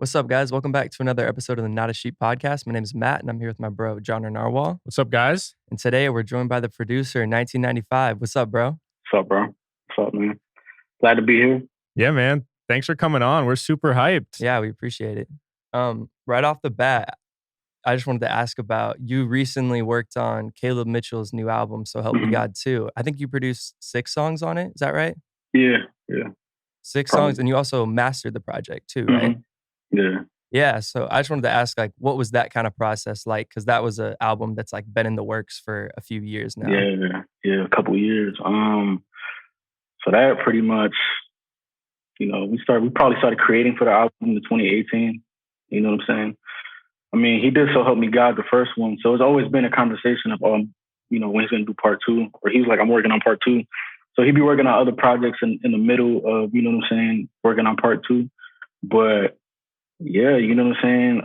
What's up, guys? Welcome back to another episode of the Not a Sheep podcast. My name is Matt, and I'm here with my bro, John or Narwhal. What's up, guys? And today we're joined by the producer, 1995. What's up, bro? What's up, bro? What's up, man? Glad to be here. Yeah, man. Thanks for coming on. We're super hyped. Yeah, we appreciate it. Right off the bat, I just wanted to ask about, you recently worked on Kaleb Mitchell's new album, So Help Me God 2. I think you produced 6 songs on it. Is that right? Yeah. 6 songs, and you also mastered the project too, right? Yeah, so I just wanted to ask, like, what was that kind of process like? Because that was an album that's like been in the works for a few years now. Yeah, a couple of years. So that pretty much, we probably started creating for the album in 2018. You know what I'm saying? I mean, he did So Help Me God, the first one. So it's always been a conversation of, when he's going to do part 2, or he's like, I'm working on part 2. So he'd be working on other projects in the middle of, working on part 2. But yeah, you know what I'm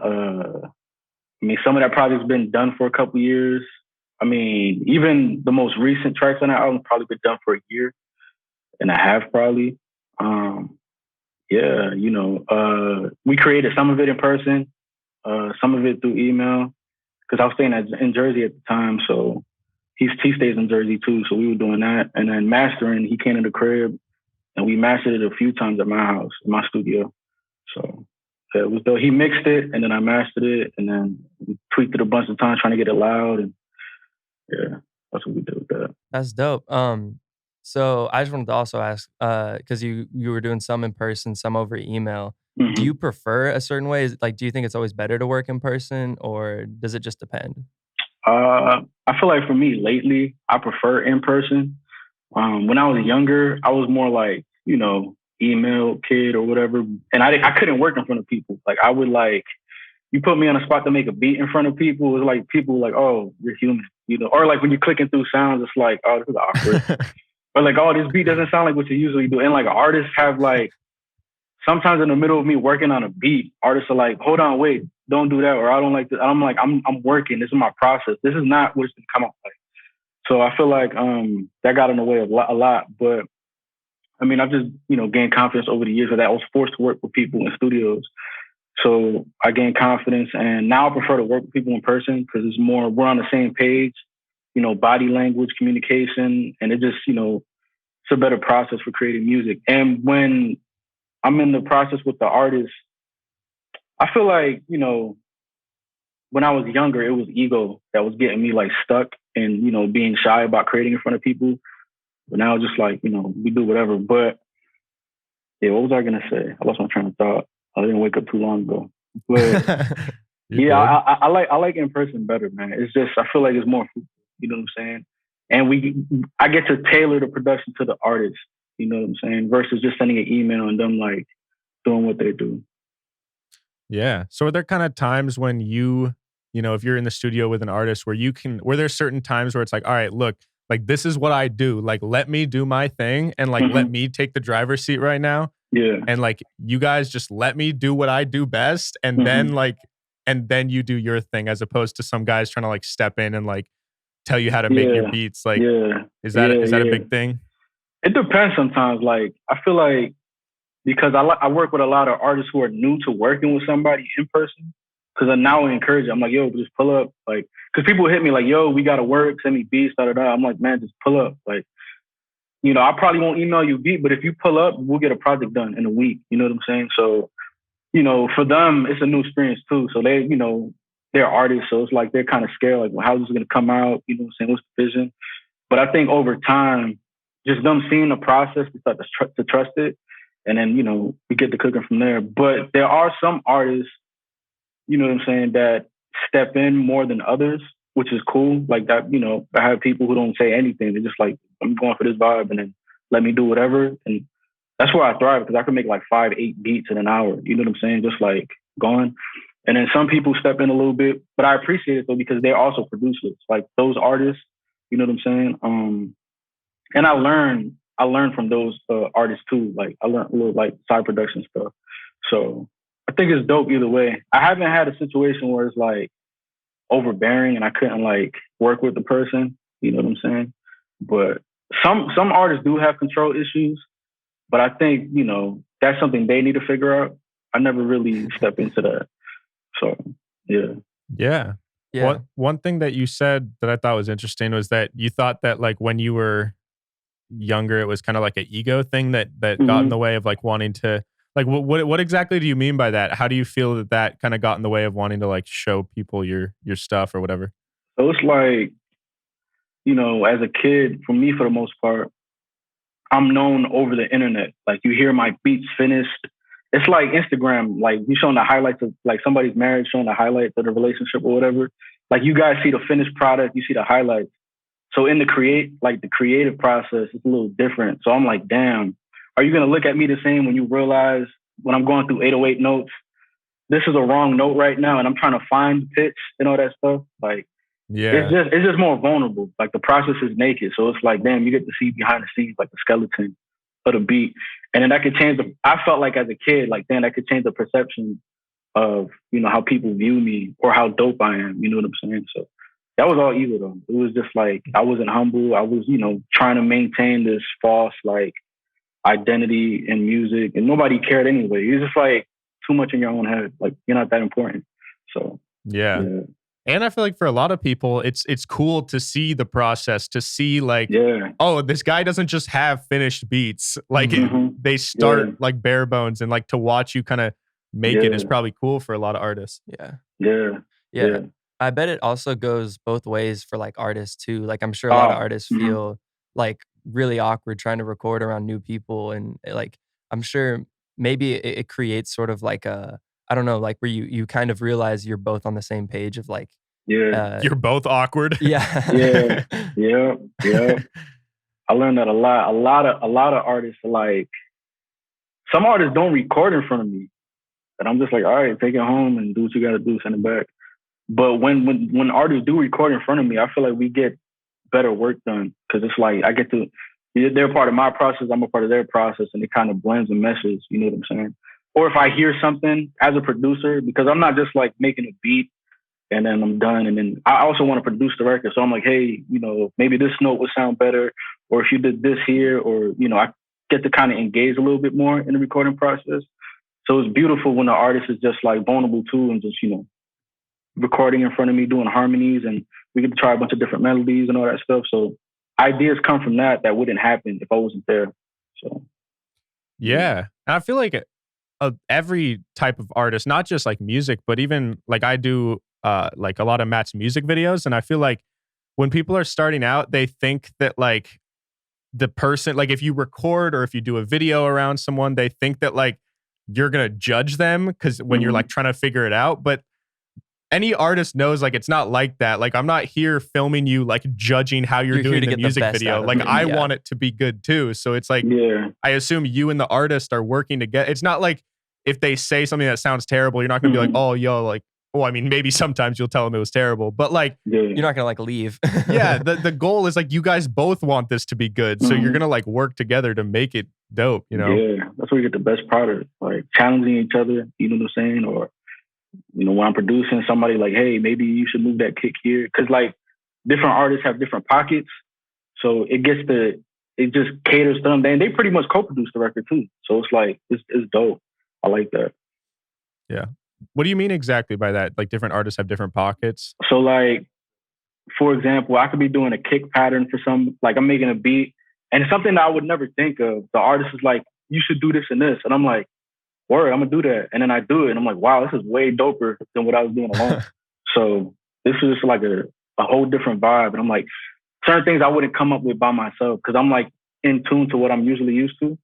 saying? Some of that project's been done for a couple years. I mean, even the most recent tracks on that album probably been done for a year and a half, probably. We created some of it in person, some of it through email, because I was staying in Jersey at the time. So he stays in Jersey too. So we were doing that. And then mastering, he came to the crib and we mastered it a few times at my house, in my studio. So it was though he mixed it and then I mastered it and then we tweaked it a bunch of times trying to get it loud. And yeah, that's what we did with that. That's dope. So I just wanted to also ask, because you were doing some in person, some over email. Mm-hmm. Do you prefer a certain way? Do you think it's always better to work in person, or does it just depend? I feel like for me lately, I prefer in person. When I was younger, I was more like, email kid or whatever. And I couldn't work in front of people. Like I would you put me on a spot to make a beat in front of people. It was like people were like, oh, you're human, or like when you're clicking through sounds, it's like, oh, this is awkward. Or like, oh, this beat doesn't sound like what you usually do. And like artists have sometimes in the middle of me working on a beat, artists are like, hold on, wait, don't do that. Or I don't like this. I'm like, I'm working. This is my process. This is not what it's going to come out like. So I feel like that got in the way a lot. But I mean, I've just, gained confidence over the years that I was forced to work with people in studios. So I gained confidence and now I prefer to work with people in person because it's more, we're on the same page, body language, communication, and it just, it's a better process for creating music. And when I'm in the process with the artist, I feel like, when I was younger, it was ego that was getting me stuck and, being shy about creating in front of people. But now just we do whatever. But yeah, what was I going to say? I lost my train of thought. I didn't wake up too long ago. But yeah, I like in person better, man. It's just, I feel like it's more, you know what I'm saying? And I get to tailor the production to the artist, you know what I'm saying? Versus just sending an email and them doing what they do. Yeah. So are there kind of times when if you're in the studio with an artist were there certain times where it's like, all right, look, this is what I do. Let me do my thing and let me take the driver's seat right now. Yeah. And you guys just let me do what I do best. And then you do your thing, as opposed to some guys trying to step in and tell you how to make your beats. Is that a big thing? It depends sometimes. I feel like because I work with a lot of artists who are new to working with somebody in person. Because now I encourage them. I'm like, yo, just pull up. Because people hit me yo, we got to work, send me beats, da-da-da. I'm like, man, just pull up. I probably won't email you a beat, but if you pull up, we'll get a project done in a week. You know what I'm saying? So, for them, it's a new experience too. So they, they're artists. So it's they're kind of scared. How's this going to come out? You know what I'm saying? What's the vision? But I think over time, just them seeing the process, they start to trust it. And then, we get the cooking from there. But there are some artists, you know what I'm saying, that step in more than others, which is cool. That, I have people who don't say anything. They're just I'm going for this vibe and then let me do whatever. And that's where I thrive because I can make 5-8 beats in an hour. You know what I'm saying? Just going. And then some people step in a little bit, but I appreciate it though, because they're also producers. Those artists, you know what I'm saying? And I learn from those artists too. I learned a little side production stuff. So I think it's dope either way. I haven't had a situation where it's overbearing and I couldn't work with the person. You know what I'm saying? But some artists do have control issues, but I think, that's something they need to figure out. I never really stepped into that. So yeah. One thing that you said that I thought was interesting was that you thought that like when you were younger, it was kind of like an ego thing that got in the way of like wanting to like what exactly do you mean by that? How do you feel that kind of got in the way of wanting to like show people your stuff or whatever? So it's like, you know, as a kid, for me, for the most part, I'm known over the internet. Like you hear my beats finished. It's like Instagram, like you showing the highlights of like somebody's marriage, showing the highlights of the relationship or whatever. Like you guys see the finished product, you see the highlights. So in the creative process, it's a little different. So I'm like, damn, are you gonna look at me the same when you realize when I'm going through 808 notes, this is a wrong note right now, and I'm trying to find the pitch and all that stuff? Like, it's just more vulnerable. Like the process is naked, so it's like, damn, you get to see behind the scenes, like the skeleton of the beat, and then that could change. I felt like as a kid, like, damn, that could change the perception of, you know, how people view me or how dope I am. You know what I'm saying? So that was all ego though. It was just like I wasn't humble. I was, you know, trying to maintain this false like identity in music, and nobody cared anyway. It was just like too much in your own head. Like you're not that important. So yeah. And I feel like for a lot of people, it's cool to see the process, to see like, oh, this guy doesn't just have finished beats. Like they start like bare bones, and like to watch you kind of make it is probably cool for a lot of artists. Yeah. I bet it also goes both ways for like artists too. Like I'm sure a lot of artists feel like really awkward trying to record around new people, and like I'm sure maybe it creates sort of like a, I don't know, like where you kind of realize you're both on the same page of like, you're both awkward. Yeah. I learned that a lot. A lot of artists are like, some artists don't record in front of me, and I'm just like, all right, take it home and do what you got to do, send it back. But when artists do record in front of me, I feel like we get better work done, because it's like I get to, they're part of my process, I'm a part of their process, and it kind of blends and meshes. You know what I'm saying? Or if I hear something as a producer, because I'm not just like making a beat and then I'm done, and then I also want to produce the record. So I'm like, hey, you know, maybe this note would sound better, or if you did this here, or, you know, I get to kind of engage a little bit more in the recording process. So it's beautiful when the artist is just like vulnerable too, and just, you know, recording in front of me, doing harmonies, and we get to try a bunch of different melodies and all that stuff. So ideas come from that wouldn't happen if I wasn't there. So yeah, I feel like every type of artist, not just like music, but even like I do like a lot of Matt's music videos, and I feel like when people are starting out, they think that like the person, like if you record or if you do a video around someone, they think that like you're gonna judge them because when you're like trying to figure it out. But any artist knows like it's not like that. Like I'm not here filming you like judging how you're doing the music video. Like I want it to be good too. So it's like, I assume you and the artist are working together. It's not like if they say something that sounds terrible, you're not gonna be like, oh, yo, like, well, I mean, maybe sometimes you'll tell them it was terrible, but like, you're not gonna like leave. The goal is like you guys both want this to be good, so you're gonna like work together to make it dope. You know? Yeah, that's where you get the best product. Like challenging each other. You know what I'm saying? Or, you know, when I'm producing, somebody like, hey, maybe you should move that kick here, because like different artists have different pockets, so it just caters to them. They pretty much co-produce the record too, so it's like it's dope. I like that. Yeah. What do you mean exactly by that? Like different artists have different pockets? So like, for example, I could be doing a kick pattern for like I'm making a beat, and it's something that I would never think of. The artist is like, you should do this and this, and I'm like, word, I'm gonna do that. And then I do it, and I'm like, wow, this is way doper than what I was doing alone. So this is just like a whole different vibe. And I'm like, certain things I wouldn't come up with by myself, because I'm like in tune to what I'm usually used to.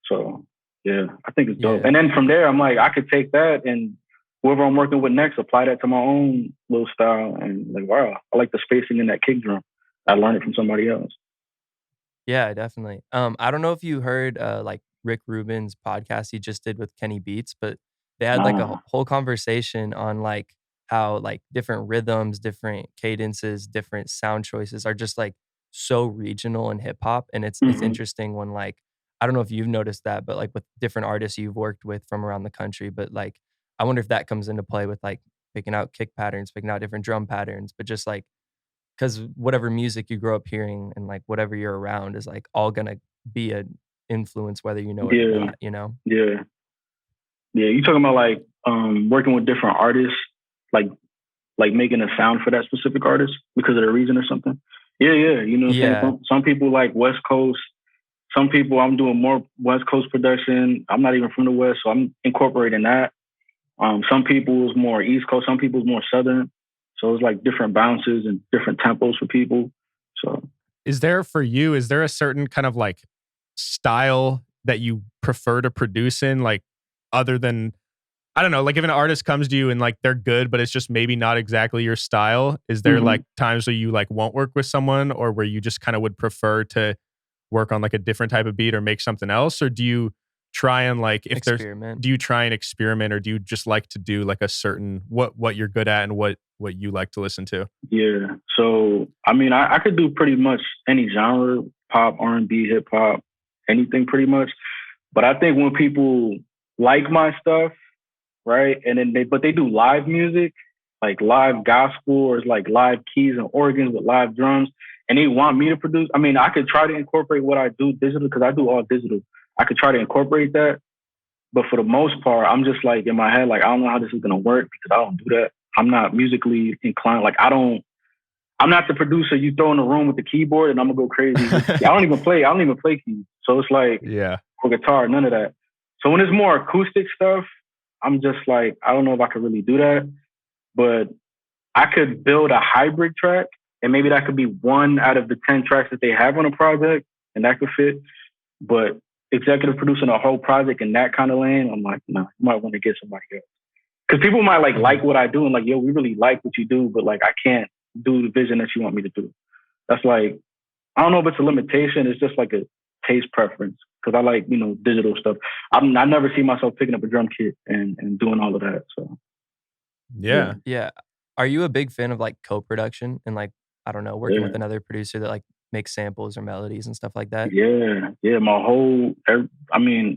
So yeah, I think it's dope. And then from there, I'm like, I could take that and whoever I'm working with next, apply that to my own little style. And like, wow, I like the spacing in that kick drum. I learned it from somebody else. Yeah, definitely. I don't know if you heard like Rick Rubin's podcast he just did with Kenny Beats, but they had like a whole conversation on like how like different rhythms, different cadences, different sound choices are just like so regional in hip hop. And it's interesting when like, I don't know if you've noticed that, but like with different artists you've worked with from around the country, but like, I wonder if that comes into play with like picking out kick patterns, picking out different drum patterns, but just like, because whatever music you grow up hearing and like whatever you're around is like all gonna be an influence whether you know it or not, you know? Yeah. Yeah, you talking about like working with different artists, like making a sound for that specific artist because of the reason or something. Yeah, you know what I'm saying? Some people like West Coast. Some people I'm doing more West Coast production. I'm not even from the West, so I'm incorporating that. Some people is more East Coast. Some people is more Southern. So it's like different bounces and different tempos for people. So is there a certain kind of like style that you prefer to produce in, like other than, I don't know, like if an artist comes to you and like they're good, but it's just maybe not exactly your style, is there like times where you like won't work with someone, or where you just kind of would prefer to work on like a different type of beat or make something else? Or do you try and like, if experiment. do you try and experiment, or do you just like to do like a certain, what you're good at and what you like to listen to? Yeah. So, I mean, I could do pretty much any genre, pop, R&B, hip hop, anything pretty much. But I think when people like my stuff, right, and then they do live music, like live gospel or like live keys and organs with live drums, and they want me to produce. I mean, I could try to incorporate what I do digital because I do all digital. I could try to incorporate that. But for the most part, I'm just like in my head, like, I don't know how this is going to work because I don't do that. I'm not musically inclined. Like, I'm not the producer you throw in the room with the keyboard and I'm going to go crazy. I don't even play keys. So it's like, or guitar, none of that. So when it's more acoustic stuff, I'm just like, I don't know if I could really do that. But I could build a hybrid track, and maybe that could be one out of the 10 tracks that they have on a project, and that could fit. But executive producing a whole project in that kind of lane, I'm like, no, you might want to get somebody else. Because people might like what I do and like, yo, we really like what you do, but like, I can't do the vision that you want me to do. That's like, I don't know if it's a limitation. It's just like a taste preference. Because I like, digital stuff. I never see myself picking up a drum kit and doing all of that. So, yeah. Are you a big fan of like co-production and like, I don't know, working with another producer that like makes samples or melodies and stuff like that? Yeah.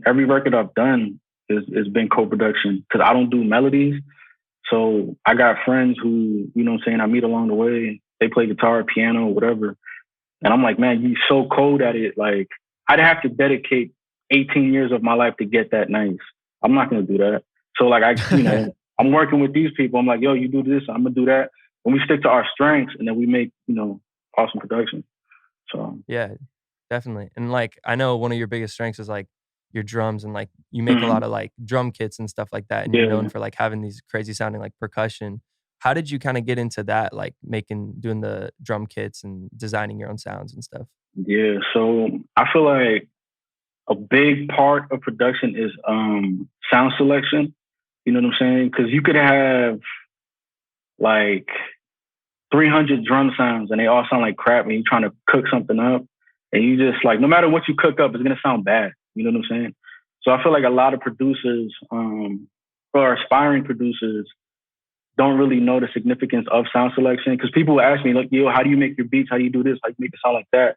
Every record I've done has been co-production because I don't do melodies. So I got friends who, I meet along the way. They play guitar, piano, whatever. And I'm like, man, you're so cold at it. Like, I'd have to dedicate 18 years of my life to get that nice. I'm not going to do that. So like, I'm working with these people. I'm like, yo, you do this, I'm going to do that. And we stick to our strengths and then we make, awesome production. So yeah, definitely. And like, I know one of your biggest strengths is like your drums, and like you make a lot of like drum kits and stuff like that. And you're known for like having these crazy sounding like percussion. How did you kind of get into that? Like doing the drum kits and designing your own sounds and stuff? Yeah. So I feel like a big part of production is sound selection. You know what I'm saying? Because you could have like 300 drum sounds and they all sound like crap when you're trying to cook something up. And you just like, no matter what you cook up, it's going to sound bad. You know what I'm saying? So I feel like a lot of producers or aspiring producers don't really know the significance of sound selection. Because people will ask me, like, yo, how do you make your beats? How do you do this? How do you make it sound like that?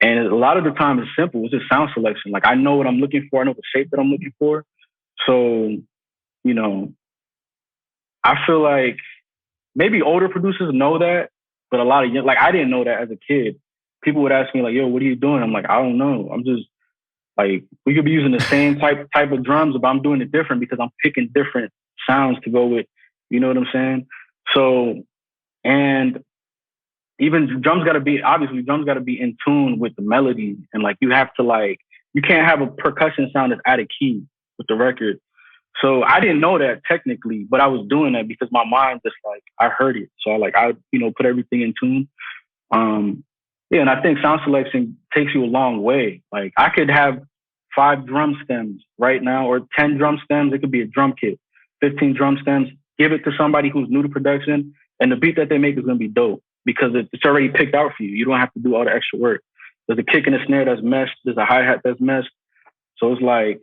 And a lot of the time it's simple. It's just sound selection. Like, I know what I'm looking for. I know the shape that I'm looking for. So, I feel like maybe older producers know that, but a lot of young, like, I didn't know that as a kid. People would ask me like, yo, what are you doing? I'm like, I don't know. I'm just like, we could be using the same type of drums, but I'm doing it different because I'm picking different sounds to go with, you know what I'm saying? So, and even drums got to be in tune with the melody. And like, you have to like, you can't have a percussion sound that's out of key with the record. So I didn't know that technically, but I was doing that because my mind just like, I heard it. So I put everything in tune. And I think sound selection takes you a long way. Like, I could have 5 drum stems right now or 10 drum stems. It could be a drum kit, 15 drum stems, give it to somebody who's new to production, and the beat that they make is going to be dope because it's already picked out for you. You don't have to do all the extra work. There's a kick and a snare that's meshed. There's a hi-hat that's meshed. So it's like,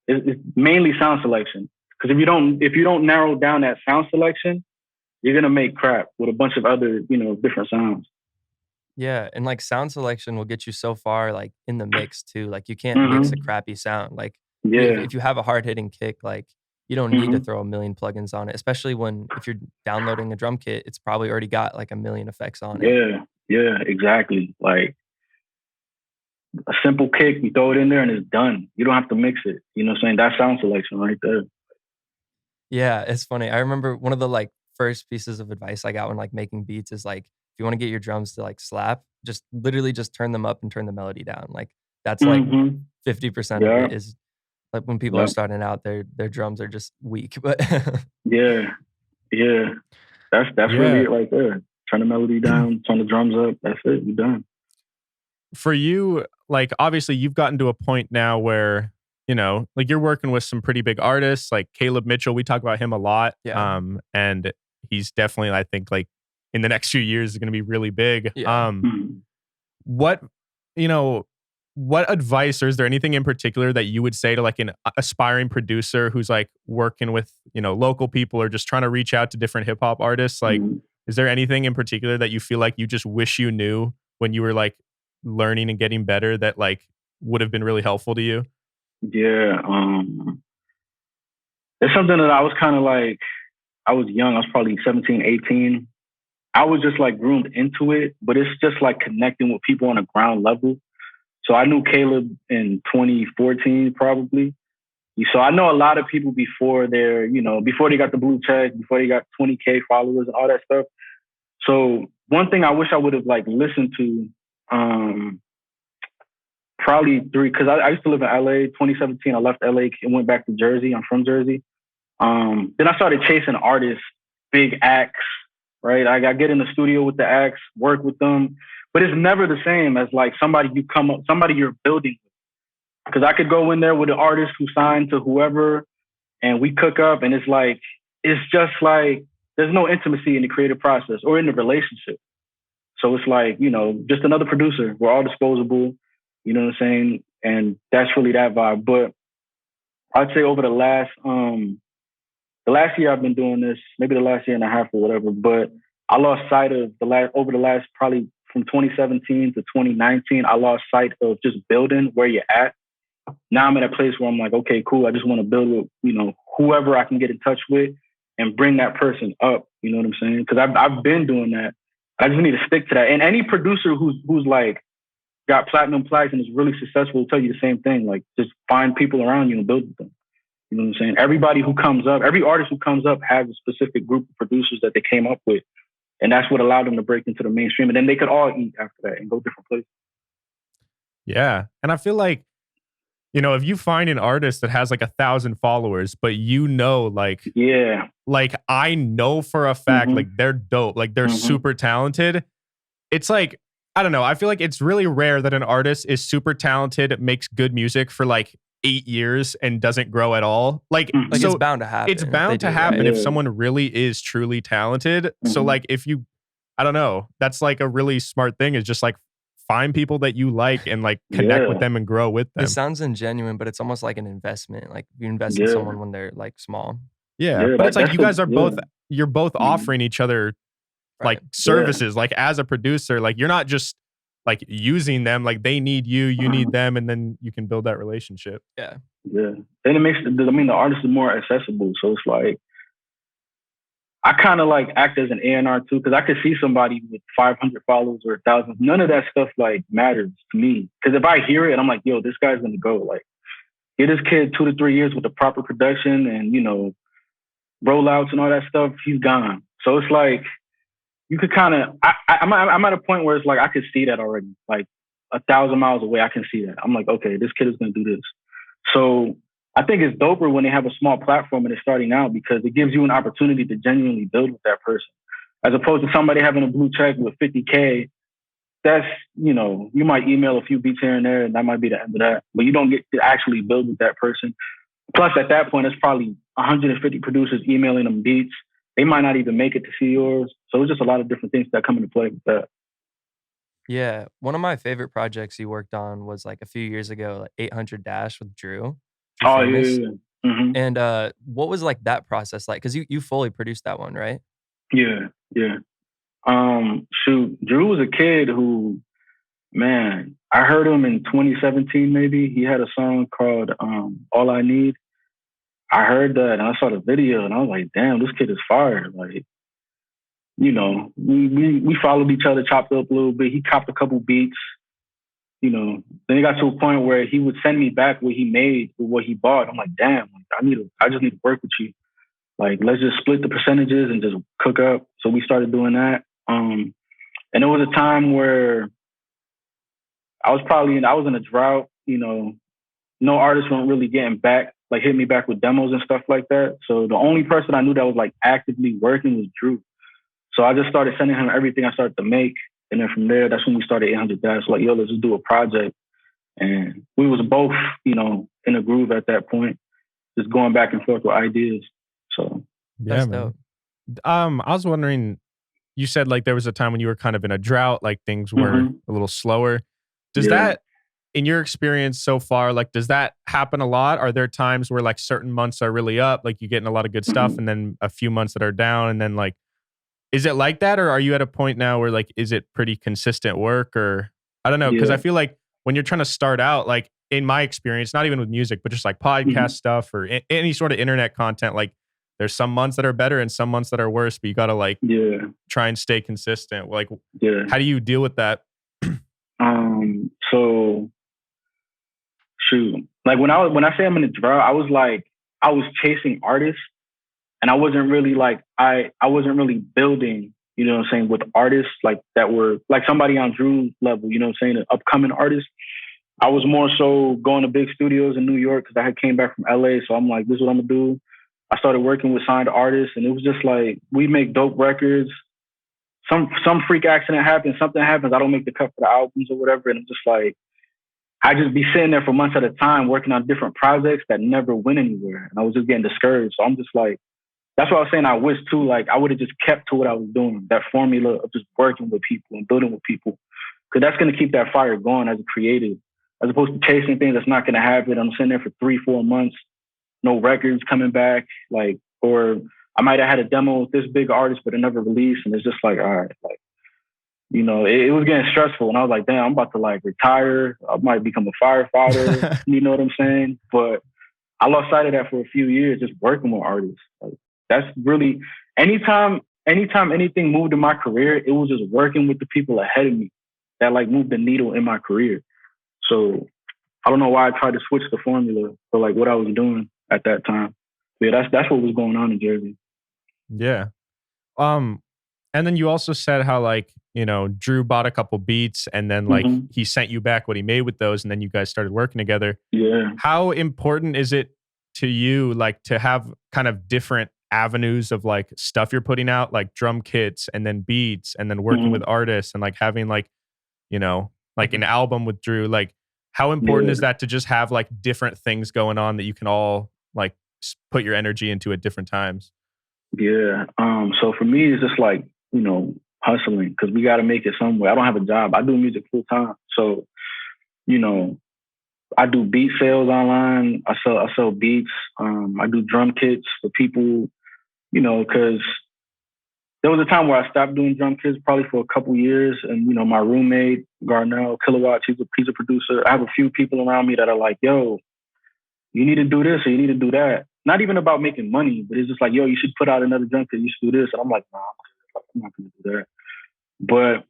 it's mainly sound selection. Because if you don't narrow down that sound selection, you're going to make crap with a bunch of other, different sounds. Yeah, and like sound selection will get you so far like in the mix too. Like, you can't mix a crappy sound. Like, if you have a hard-hitting kick, like, you don't need to throw a million plugins on it, especially if you're downloading a drum kit, it's probably already got like a million effects on it. Yeah, exactly. Like, a simple kick, you throw it in there and it's done. You don't have to mix it. You know what I'm saying? That's sound selection right there. Yeah, it's funny. I remember one of the like first pieces of advice I got when like making beats is like, if you want to get your drums to like slap, just literally just turn them up and turn the melody down. Like that's like 50% of it is like when people are starting out, their drums are just weak. But yeah. That's really it right there. Turn the melody down, turn the drums up. That's it. You're done. For you, like obviously you've gotten to a point now where, you know, like you're working with some pretty big artists like Kaleb Mitchell. We talk about him a lot. Yeah. And he's definitely, I think, like in the next few years is going to be really big. Yeah. What, you know, what advice, or is there anything in particular that you would say to like an aspiring producer who's like working with, you know, local people or just trying to reach out to different hip hop artists? Like, is there anything in particular that you feel like you just wish you knew when you were like learning and getting better that like would have been really helpful to you? Yeah. It's something that I was kind of like, I was young. I was probably 17, 18. I was just like groomed into it, but it's just like connecting with people on a ground level. So I knew Kaleb in 2014, probably. So I know a lot of people before before they got the blue check, before they got 20K followers and all that stuff. So one thing I wish I would have like listened to, probably because I used to live in LA. 2017, I left LA and went back to Jersey. I'm from Jersey. Then I started chasing artists, big acts, right? I get in the studio with the acts, work with them, but it's never the same as like somebody you're building with. Because I could go in there with an artist who signed to whoever and we cook up and it's just like, there's no intimacy in the creative process or in the relationship. So it's like, just another producer. We're all disposable, you know what I'm saying? And that's really that vibe. But I'd say over the last year I've been doing this, maybe the last year and a half or whatever, but I lost sight of over the last probably from 2017 to 2019, I lost sight of just building where you're at. Now I'm at a place where I'm like, okay, cool. I just want to build with, whoever I can get in touch with and bring that person up. You know what I'm saying? Because I've been doing that. I just need to stick to that. And any producer who's like got platinum plaques and is really successful will tell you the same thing. Like just find people around you and build with them. You know what I'm saying? Every artist who comes up has a specific group of producers that they came up with. And that's what allowed them to break into the mainstream. And then they could all eat after that and go different places. Yeah. And I feel like, if you find an artist that has like 1,000 followers, but like I know for a fact, like they're dope, like they're super talented. It's like, I don't know. I feel like it's really rare that an artist is super talented, makes good music for like 8 years and doesn't grow at all. Like so it's bound to happen. It's bound to happen if someone really is truly talented. So like I don't know, that's like a really smart thing is just like find people that you like and like connect with them and grow with them. It sounds ingenuine, but it's almost like an investment. Like you invest in someone when they're like small. Yeah. But it's like you guys are you're both offering each other like services, like as a producer, like you're not just like using them, like they need you, you need them, and then you can build that relationship. Yeah. Yeah. And it makes, the artist is more accessible. So it's like, I kind of like act as an A&R too, because I could see somebody with 500 followers or 1,000. None of that stuff like matters to me. Because if I hear it, I'm like, yo, this guy's going to go. Like, get this kid 2 to 3 years with the proper production and, rollouts and all that stuff, he's gone. So it's like, you could kind of, I'm at a point where it's like, I could see that already. Like 1,000 miles away, I can see that. I'm like, okay, this kid is going to do this. So I think it's doper when they have a small platform and they're starting out because it gives you an opportunity to genuinely build with that person. As opposed to somebody having a blue check with 50K, that's, you might email a few beats here and there and that might be the end of that. But you don't get to actually build with that person. Plus at that point, it's probably 150 producers emailing them beats. They might not even make it to see yours. So it's just a lot of different things that come into play with that. Yeah. One of my favorite projects you worked on was like a few years ago, like 800 Dash with Drew. Oh, yeah. And what was like that process like? Because you fully produced that one, right? Yeah. Drew was a kid who, man, I heard him in 2017 maybe. He had a song called All I Need. I heard that and I saw the video and I was like, damn, this kid is fire. Like, we followed each other, chopped up a little bit. He copped a couple beats. then it got to a point where he would send me back what he made with what he bought. I'm like, damn, I just need to work with you. Like, let's just split the percentages and just cook up. So we started doing that. And it was a time where I was in a drought, no artists weren't really getting back, like hit me back with demos and stuff like that. So the only person I knew that was like actively working was Drew. So I just started sending him everything I started to make. And then from there, that's when we started 800 Dash. Like, yo, let's just do a project. And we was both, in a groove at that point, just going back and forth with ideas. So yeah, man. I was wondering, you said like there was a time when you were kind of in a drought, like things were a little slower. Does that, in your experience so far, like, does that happen a lot? Are there times where like certain months are really up, like you're getting a lot of good stuff, and then a few months that are down, and then like, is it like that? Or are you at a point now where like, is it pretty consistent work? Or I don't know. Cause I feel like when you're trying to start out, like in my experience, not even with music, but just like podcast stuff or any sort of internet content, like there's some months that are better and some months that are worse, but you got to like try and stay consistent. Like, how do you deal with that? So shoot, like when I say I'm in a drought, I was chasing artists. And I wasn't really like, I wasn't really building, with artists like that were like somebody on Drew's level, an upcoming artist. I was more so going to big studios in New York because I had came back from LA. So I'm like, this is what I'm gonna do. I started working with signed artists, and it was just like, we make dope records. Some freak accident happens, something happens, I don't make the cut for the albums or whatever. And I'm just like, I just be sitting there for months at a time working on different projects that never went anywhere. And I was just getting discouraged. So I'm just like, that's what I was saying. I wish too, like I would have just kept to what I was doing, that formula of just working with people and building with people. Because that's going to keep that fire going as a creative, as opposed to chasing things that's not going to happen. I'm sitting there for 3-4 months, no records coming back, like, or I might have had a demo with this big artist, but it never released. And it's just like, all right, like, it was getting stressful. And I was like, damn, I'm about to like retire. I might become a firefighter. You know what I'm saying? But I lost sight of that for a few years, just working with artists. Like, that's really, anytime anything moved in my career, it was just working with the people ahead of me that like moved the needle in my career. So I don't know why I tried to switch the formula for like what I was doing at that time. But yeah, that's what was going on in Jersey. Yeah. And then you also said how like, Drew bought a couple beats and then like he sent you back what he made with those, and then you guys started working together. Yeah. How important is it to you like to have kind of different avenues of like stuff you're putting out, like drum kits and then beats and then working with artists and like having like, like an album with Drew? Like how important is that to just have like different things going on that you can all like put your energy into at different times? Yeah. So for me, it's just like, hustling, because we got to make it somewhere. I don't have a job. I do music full time. So, I do beat sales online. I sell beats. I do drum kits for people, because there was a time where I stopped doing drum kits probably for a couple years. And, my roommate, Garnell Kilowatts, he's a producer. I have a few people around me that are like, yo, you need to do this or you need to do that. Not even about making money, but it's just like, yo, you should put out another drum kit. You should do this. And I'm like, nah, I'm not going to do that. But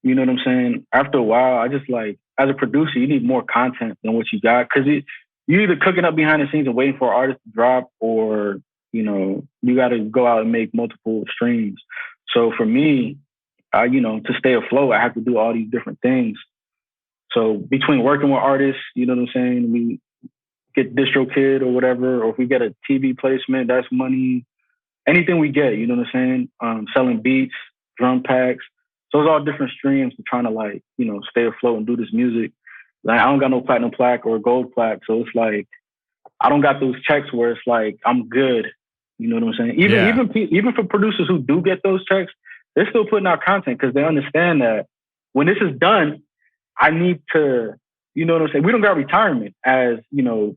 you know what I'm saying? After a while, I just like, as a producer, you need more content than what you got. Because you're either cooking up behind the scenes and waiting for an artist to drop, or, you got to go out and make multiple streams. So for me, to stay afloat, I have to do all these different things. So between working with artists, you know what I'm saying? We get DistroKid or whatever, or if we get a TV placement, that's money. Anything we get, you know what I'm saying? Selling beats, drum packs. So it's all different streams to trying to like, stay afloat and do this music. Like I don't got no platinum plaque or gold plaque. So it's like, I don't got those checks where it's like, I'm good. You know what I'm saying? Even for producers who do get those checks, they're still putting out content because they understand that when this is done, I need to, you know what I'm saying? We don't got retirement as,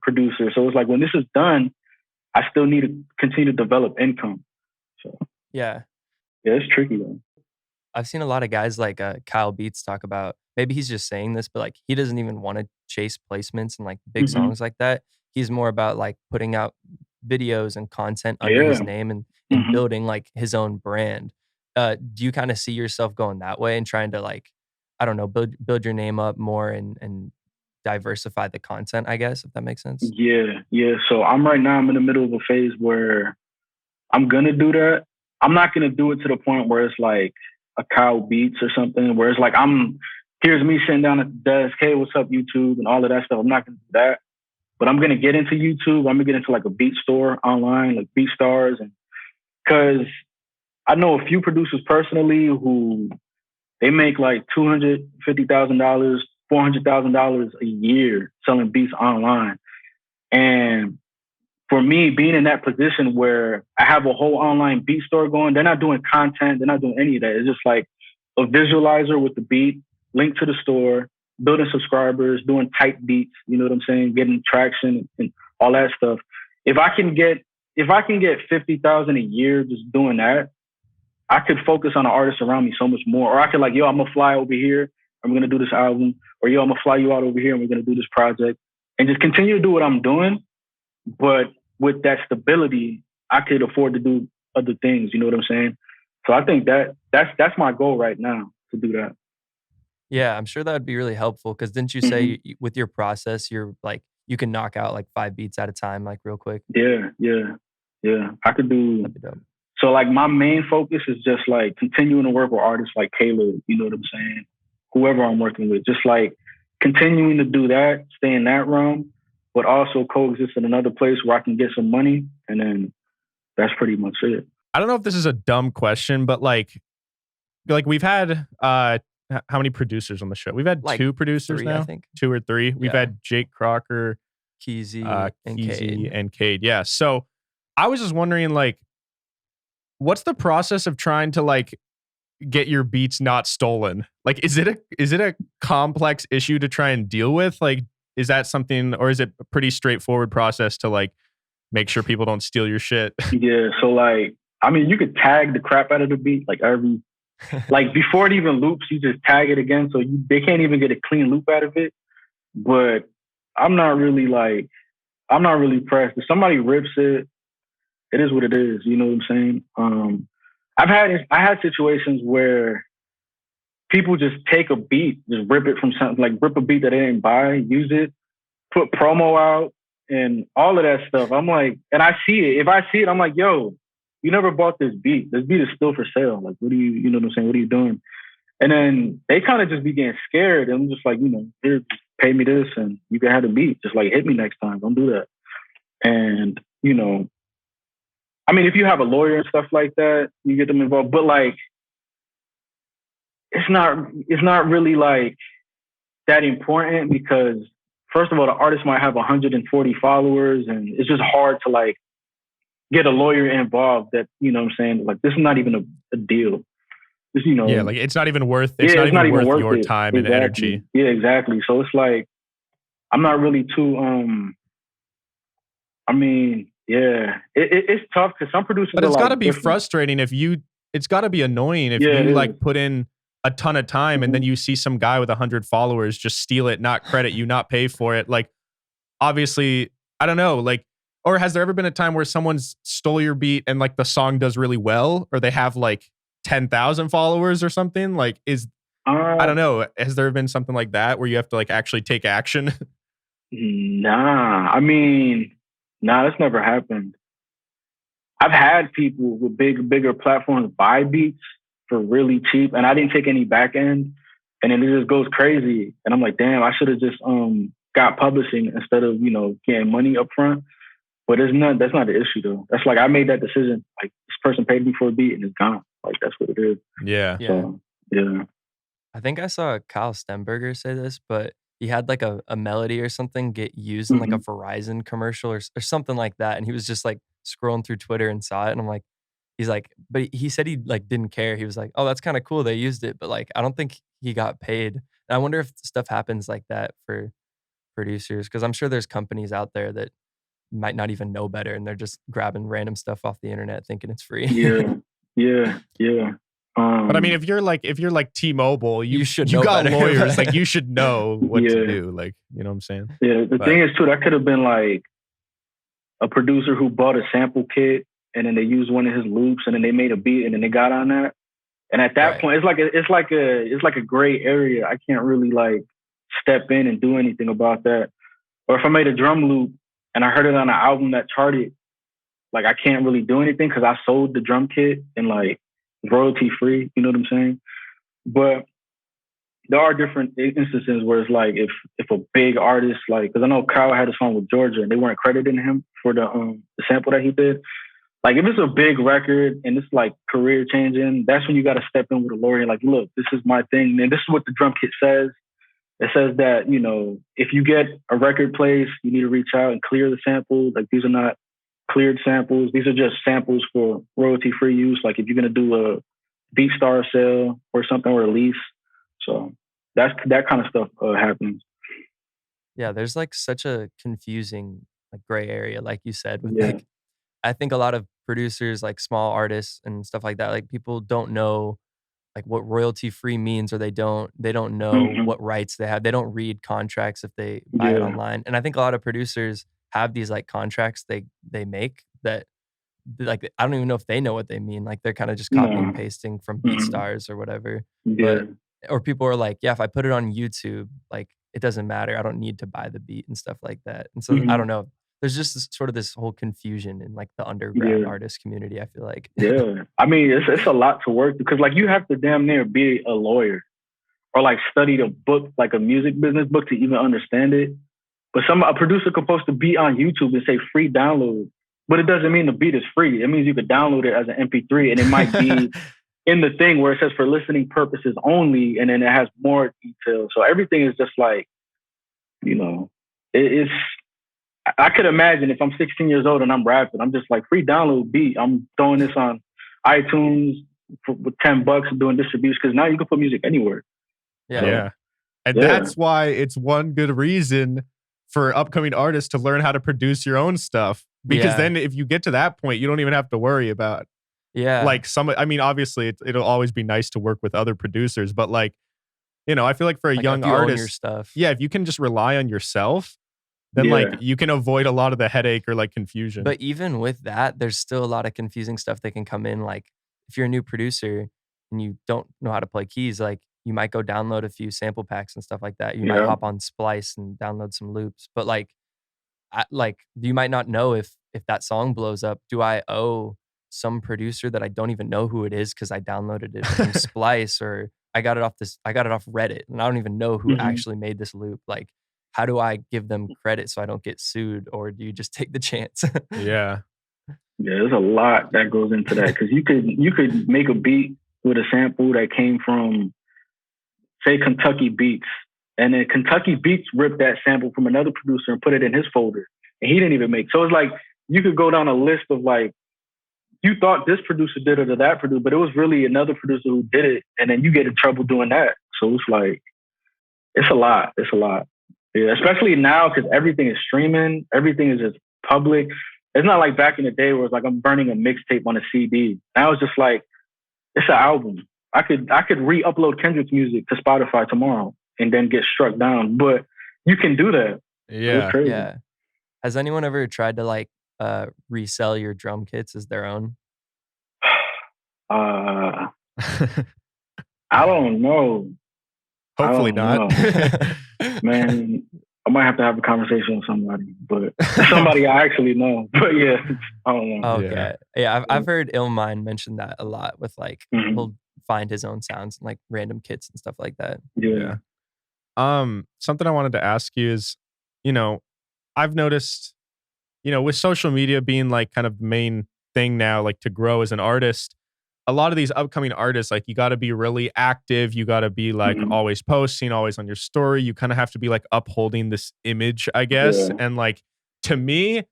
producers. So it's like when this is done, I still need to continue to develop income. So yeah, it's tricky though. I've seen a lot of guys like Kyle Beats talk about, maybe he's just saying this, but like he doesn't even want to chase placements and like big songs like that. He's more about like putting out videos and content under his name and building like his own brand. Do you kind of see yourself going that way and trying to like, I don't know, build your name up more and diversify the content, I guess, if that makes sense? Yeah. So I'm in the middle of a phase where I'm gonna do that. I'm not gonna do it to the point where it's like a Kyle Beats or something, where it's like here's me sitting down at the desk, hey, what's up, YouTube, and all of that stuff. I'm not gonna do that. But I'm gonna get into YouTube. I'm gonna get into like a beat store online, like BeatStars, and because I know a few producers personally who they make like $250,000, $400,000 a year selling beats online. And for me, being in that position where I have a whole online beat store going, they're not doing content, they're not doing any of that. It's just like a visualizer with the beat, link to the store, building subscribers, doing tight beats, you know what I'm saying? Getting traction and all that stuff. If I can get 50,000 a year just doing that, I could focus on the artists around me so much more. Or I could like, yo, I'm gonna fly over here, I'm gonna do this album, or yo, I'm gonna fly you out over here and we're gonna do this project. And just continue to do what I'm doing. But with that stability, I could afford to do other things, you know what I'm saying? So I think that's my goal right now, to do that. Yeah, I'm sure that would be really helpful because didn't you say with your process, you're like, you can knock out like 5 beats at a time, like real quick? Yeah. I could do. So like my main focus is just like continuing to work with artists like Kaleb, you know what I'm saying? Whoever I'm working with, just like continuing to do that, stay in that realm, but also coexist in another place where I can get some money. And then that's pretty much it. I don't know if this is a dumb question, but like we've had, how many producers on the show? We've had like 2 producers 3, now, I think. 2 or 3. We've had Jake Crocker, Keezy, and Cade. Yeah. So I was just wondering, like, what's the process of trying to like get your beats not stolen? Like, is it a complex issue to try and deal with? Like, is that something, or is it a pretty straightforward process to like make sure people don't steal your shit? Yeah. So like, I mean, you could tag the crap out of the beat, like like before it even loops, you just tag it again, so they can't even get a clean loop out of it. But I'm not really pressed. If somebody rips it, it is what it is. You know what I'm saying? I had situations where people just take a beat, just rip it from something, like rip a beat that they didn't buy, use it, put promo out, and all of that stuff. I'm like, and I see it. If I see it, I'm like, yo, you never bought this beat. This beat is still for sale. Like, you know what I'm saying? What are you doing? And then they kind of just be getting scared. And I'm just like, you know, here, pay me this and you can have the beat. Just like hit me next time. Don't do that. And, you know, I mean, if you have a lawyer and stuff like that, you get them involved. But like, it's not really like that important because first of all, the artist might have 140 followers and it's just hard to like get a lawyer involved that, you know what I'm saying? Like, this is not even a deal. Just, you know. Yeah, like it's not even worth worth your time and energy. Yeah, exactly. So it's like, I'm not really too, I mean, yeah, it's tough because some producers but it's got to be frustrating it's got to be annoying if you like put in a ton of time and then you see some guy with 100 followers just steal it, not credit you, not pay for it. Like, obviously, I don't know, like, or has there ever been a time where someone's stole your beat and like the song does really well, or they have like 10,000 followers or something? Like, I don't know. Has there been something like that where you have to like actually take action? Nah, that's never happened. I've had people with bigger platforms buy beats for really cheap, and I didn't take any back end, and then it just goes crazy. And I'm like, damn, I should have just got publishing instead of, you know, getting money up front. But that's not the issue though. That's like, I made that decision. Like, this person paid me for a beat and it's gone. Like, that's what it is. Yeah. So, yeah. I think I saw Kyle Stemberger say this, but he had like a melody or something get used in like a Verizon commercial or something like that. And he was just like scrolling through Twitter and saw it. And I'm like, but he said he like didn't care. He was like, oh, that's kind of cool. They used it. But like, I don't think he got paid. And I wonder if stuff happens like that for producers. Cause I'm sure there's companies out there that might not even know better. And they're just grabbing random stuff off the internet thinking it's free. Yeah. But I mean, if you're like T-Mobile, you got better. Lawyers, like you should know what to do. Like, you know what I'm saying? Yeah. The thing is too, that could have been like a producer who bought a sample kit and then they used one of his loops and then they made a beat and then they got on that. And at that point, it's like a gray area. I can't really like step in and do anything about that. Or if I made a drum loop and I heard it on an album that charted, like I can't really do anything because I sold the drum kit and like royalty free. You know what I'm saying? But there are different instances where it's like if a big artist, like, because I know Kyle had a song with Georgia and they weren't crediting him for the sample that he did. Like if it's a big record and it's like career changing, that's when you got to step in with a lawyer and like, look, this is my thing, and this is what the drum kit says. It says that, you know, if you get a record place, you need to reach out and clear the samples. Like these are not cleared samples. These are just samples for royalty-free use. Like if you're going to do a BeatStar sale or something or a lease. So that kind of stuff happens. Yeah, there's like such a confusing like gray area, like you said, with like, I think a lot of producers, like small artists and stuff like that, like people don't know like what royalty free means, or they don't know what rights they have. They don't read contracts if they buy it online. And I think a lot of producers have these like contracts they make that like I don't even know if they know what they mean. Like they're kind of just copying and pasting from BeatStars or whatever. But or people are like, yeah, if I put it on YouTube, like it doesn't matter. I don't need to buy the beat and stuff like that. And so I don't know. There's just sort of this whole confusion in like the underground artist community, I feel like. I mean, it's a lot to work because like you have to damn near be a lawyer or like study the book, like a music business book to even understand it. But a producer could post a beat on YouTube and say free download, but it doesn't mean the beat is free. It means you could download it as an MP3 and it might be in the thing where it says for listening purposes only, and then it has more detail. So everything is just like, you know, it's. I could imagine if I'm 16 years old and I'm rapping, I'm just like free download beat. I'm throwing this on iTunes with $10 and doing distribution because now you can put music anywhere. Yeah. And that's why it's one good reason for upcoming artists to learn how to produce your own stuff. Because then if you get to that point, you don't even have to worry about like I mean, obviously it'll always be nice to work with other producers, but like, you know, I feel like for a like young artist, your stuff. If you can just rely on yourself, then like you can avoid a lot of the headache or like confusion. But even with that, there's still a lot of confusing stuff that can come in. Like if you're a new producer and you don't know how to play keys, like you might go download a few sample packs and stuff like that. You might hop on Splice and download some loops. But like you might not know if that song blows up. Do I owe some producer that I don't even know who it is because I downloaded it from Splice, or I got it off Reddit and I don't even know who actually made this loop? Like, how do I give them credit so I don't get sued, or do you just take the chance? Yeah, there's a lot that goes into that because you could make a beat with a sample that came from, say, Kentucky Beats, and then Kentucky Beats ripped that sample from another producer and put it in his folder, and he didn't even make. So it's like you could go down a list of like, you thought this producer did it or that producer, but it was really another producer who did it, and then you get in trouble doing that. So it's like, it's a lot. It's a lot. Yeah, especially now because everything is streaming, everything is just public. It's not like back in the day where it's like I'm burning a mixtape on a CD. Now it's just like it's an album. I could re-upload Kendrick's music to Spotify tomorrow and then get struck down. But you can do that. Yeah. Has anyone ever tried to like resell your drum kits as their own? I don't know. Hopefully not. Man, I might have to have a conversation with somebody, but somebody I actually know. But yeah, I don't know. Okay. Yeah, I've heard Illmind mention that a lot with like he'll find his own sounds and like random kits and stuff like that. Yeah. Something I wanted to ask you is, you know, I've noticed, you know, with social media being like kind of the main thing now, like to grow as an artist, a lot of these upcoming artists, like you got to be really active. You got to be like always posting, always on your story. You kind of have to be like upholding this image, I guess. Yeah. And like, to me,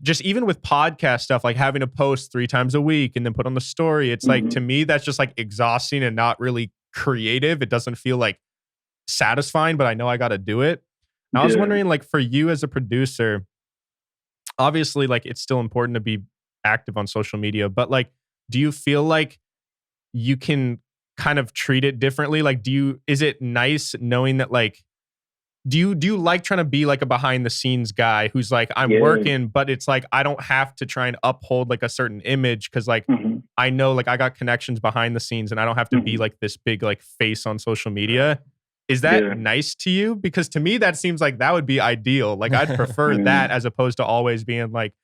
just even with podcast stuff, like having to post 3 times a week and then put on the story, it's like, to me, that's just like exhausting and not really creative. It doesn't feel like satisfying, but I know I got to do it. And I was wondering, like, for you as a producer, obviously, like, it's still important to be active on social media, but like, do you feel like you can kind of treat it differently? Like, is it nice knowing that like do you like trying to be like a behind the scenes guy who's like, I'm working, but it's like, I don't have to try and uphold like a certain image. Cause like, I know like I got connections behind the scenes and I don't have to be like this big like face on social media. Is that nice to you? Because to me, that seems like that would be ideal. Like I'd prefer that as opposed to always being like,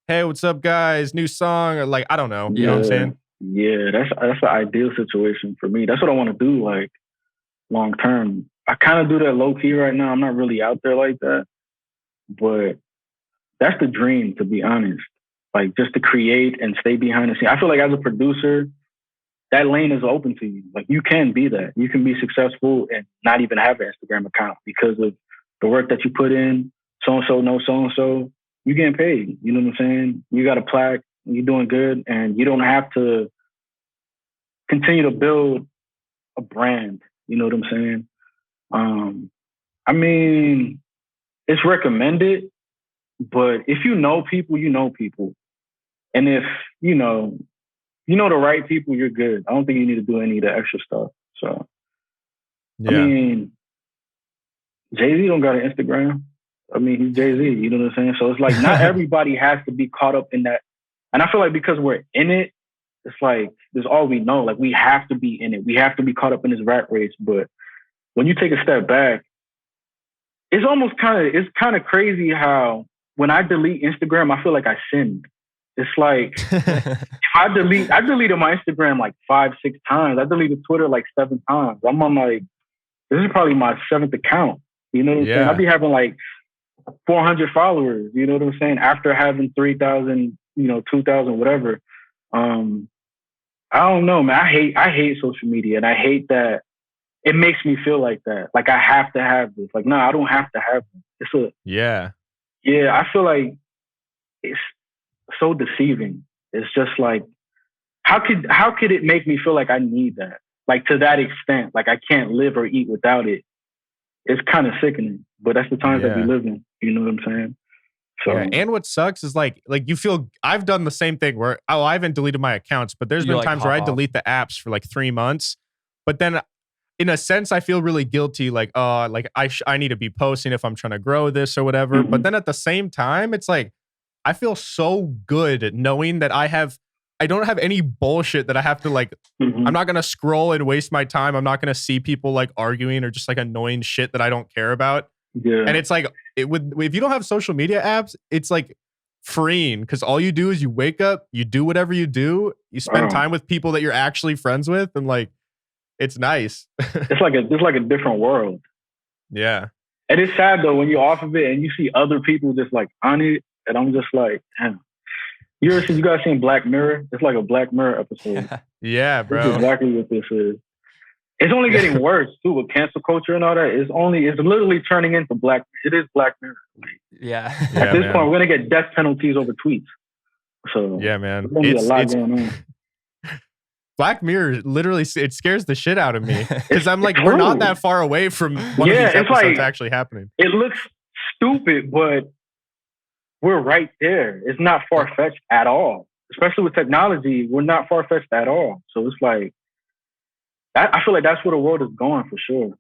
hey, what's up guys? New song. Or like, I don't know. You know what I'm saying? Yeah, that's the ideal situation for me. That's what I want to do like long term. I kind of do that low key right now. I'm not really out there like that, but that's the dream, to be honest. Like just to create and stay behind the scene. I feel like as a producer, that lane is open to you. Like you can be that. You can be successful and not even have an Instagram account because of the work that you put in. So-and-so knows so-and-so. You getting paid. You know what I'm saying? You got a plaque. You're doing good. And you don't have to continue to build a brand. You know what I'm saying? I mean, it's recommended, but if you know people, you know people. And if, you know the right people, you're good. I don't think you need to do any of the extra stuff. So, I mean, Jay-Z don't got an Instagram. I mean, he's Jay-Z, you know what I'm saying? So it's like, not everybody has to be caught up in that. And I feel like because we're in it, it's like, there's all we know. Like, we have to be in it. We have to be caught up in this rat race. But when you take a step back, it's kind of crazy how when I delete Instagram, I feel like I sinned. It's like, if I deleted my Instagram like 5-6 times. I deleted Twitter like 7 times. I'm on like, this is probably my 7th account. You know what I'm saying? I'd be having like 400 followers, you know what I'm saying? After having 3,000, 2,000, whatever. I don't know, man. I hate social media, and I hate that it makes me feel like that. Like I have to have this. Like, no, I don't have to have this. Yeah, I feel like it's so deceiving. It's just like, how could it make me feel like I need that? Like to that extent, like I can't live or eat without it. It's kind of sickening, but that's the times that we live in. You know what I'm saying? So, and what sucks is like you feel, I've done the same thing where, I haven't deleted my accounts, but there's been times where I delete the apps for like 3 months, but then in a sense, I feel really guilty. Like, I need to be posting if I'm trying to grow this or whatever. But then at the same time, it's like, I feel so good knowing that I don't have any bullshit that I have to like, I'm not going to scroll and waste my time. I'm not going to see people like arguing or just like annoying shit that I don't care about. Yeah. And it's like, if you don't have social media apps, it's like freeing because all you do is you wake up, you do whatever you do, you spend time with people that you're actually friends with, and like, it's nice. It's like a different world. Yeah. And it's sad though when you're off of it and you see other people just like on it, and I'm just like, damn. You guys seen Black Mirror? It's like a Black Mirror episode. Yeah, bro. That's exactly what this is. It's only getting worse too with cancel culture and all that. It's literally turning into it is Black Mirror. At this point, we're gonna get death penalties over tweets. So yeah, man. There's gonna be a lot going on. Black Mirror, literally, it scares the shit out of me because I'm like, we're not that far away from one of these episodes actually happening. It looks stupid, but we're right there. It's not far-fetched at all. Especially with technology, we're not far-fetched at all. So it's like, I feel like that's where the world is going for sure. And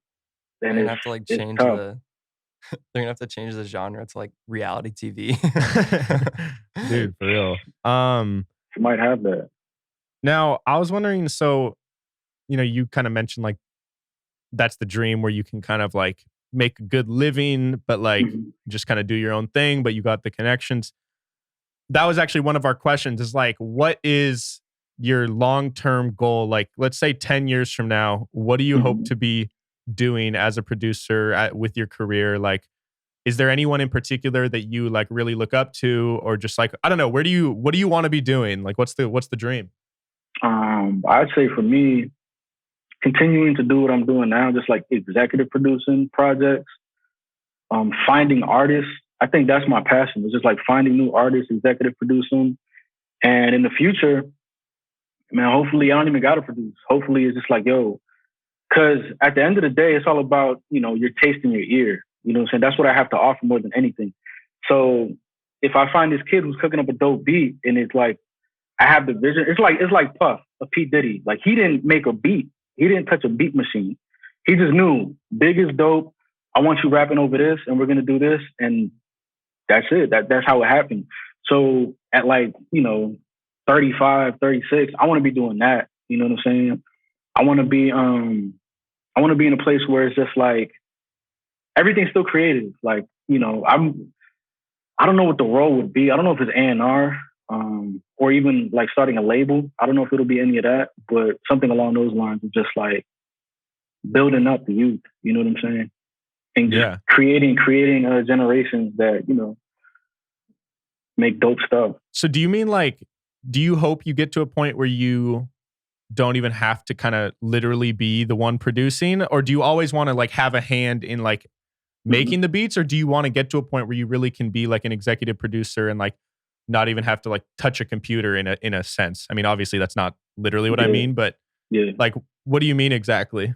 they're gonna have to like change they're gonna have to change the genre to like reality TV. Dude, for real. You might have that. Now, I was wondering, so, you kind of mentioned like, that's the dream where you can kind of like make a good living, but like just kind of do your own thing, but you got the connections. That was actually one of our questions is like, what is your long-term goal? Like, let's say 10 years from now, what do you hope to be doing as a producer with your career? Like, is there anyone in particular that you like really look up to, or just like, I don't know, what do you want to be doing? Like, what's the dream? I'd say for me, continuing to do what I'm doing now, just like executive producing projects, finding artists. I think that's my passion. It's just like finding new artists, executive producing. And in the future, man, hopefully I don't even got to produce. Hopefully it's just like, because at the end of the day, it's all about, your taste in your ear. You know what I'm saying? That's what I have to offer more than anything. So if I find this kid who's cooking up a dope beat and it's like, I have the vision. It's like Puff, a P. Diddy. Like he didn't make a beat. He didn't touch a beat machine. He just knew Big is dope. I want you rapping over this, and we're gonna do this, and that's it. That's how it happened. So at like, 35, 36, I want to be doing that. You know what I'm saying? I want to be in a place where it's just like everything's still creative. Like, I don't know what the role would be. I don't know if it's A&R, or even like starting a label. I don't know if it'll be any of that, but something along those lines of just like building up the youth. You know what I'm saying? And just creating generations that, make dope stuff. So do you mean do you hope you get to a point where you don't even have to kind of literally be the one producing, or do you always want to like have a hand in like making the beats, or do you want to get to a point where you really can be like an executive producer and like not even have to like touch a computer in a sense? I mean, obviously that's not literally what I mean, but like, what do you mean exactly?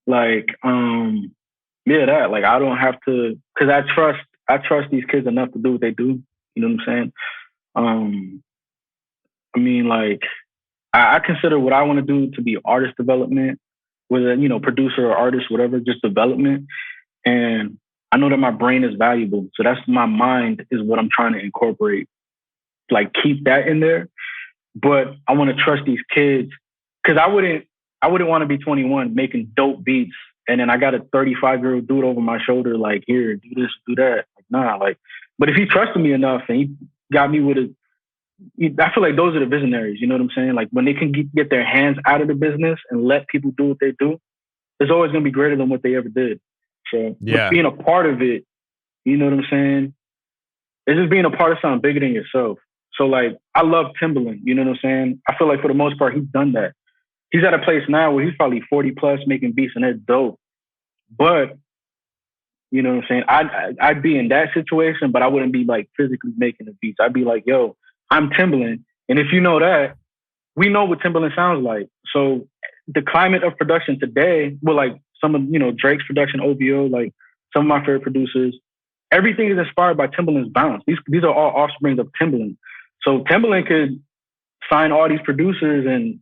Like, that, like, I don't have to, cause I trust these kids enough to do what they do. You know what I'm saying? I mean, like, I consider what I want to do to be artist development, whether, producer or artist, whatever, just development. And I know that my brain is valuable. So that's my mind is what I'm trying to incorporate. Like, keep that in there. But I want to trust these kids, because I wouldn't want to be 21 making dope beats, and then I got a 35-year-old dude over my shoulder, like, here, do this, do that. Like, nah, like, but if he trusted me enough and he got me with I feel like those are the visionaries, you know what I'm saying? Like, when they can get their hands out of the business and let people do what they do, it's always going to be greater than what they ever did. So being a part of it, you know what I'm saying? It's just being a part of something bigger than yourself. So like, I love Timbaland, you know what I'm saying? I feel like for the most part, he's done that. He's at a place now where he's probably 40 plus making beats, and they're dope. But, you know what I'm saying? I'd be in that situation, but I wouldn't be like physically making the beats. I'd be like, yo, I'm Timbaland. And if you know that, we know what Timbaland sounds like. So the climate of production today, well, like some of, Drake's production, OVO, like some of my favorite producers, everything is inspired by Timbaland's bounce. These are all offsprings of Timbaland. So Timbaland could sign all these producers, and,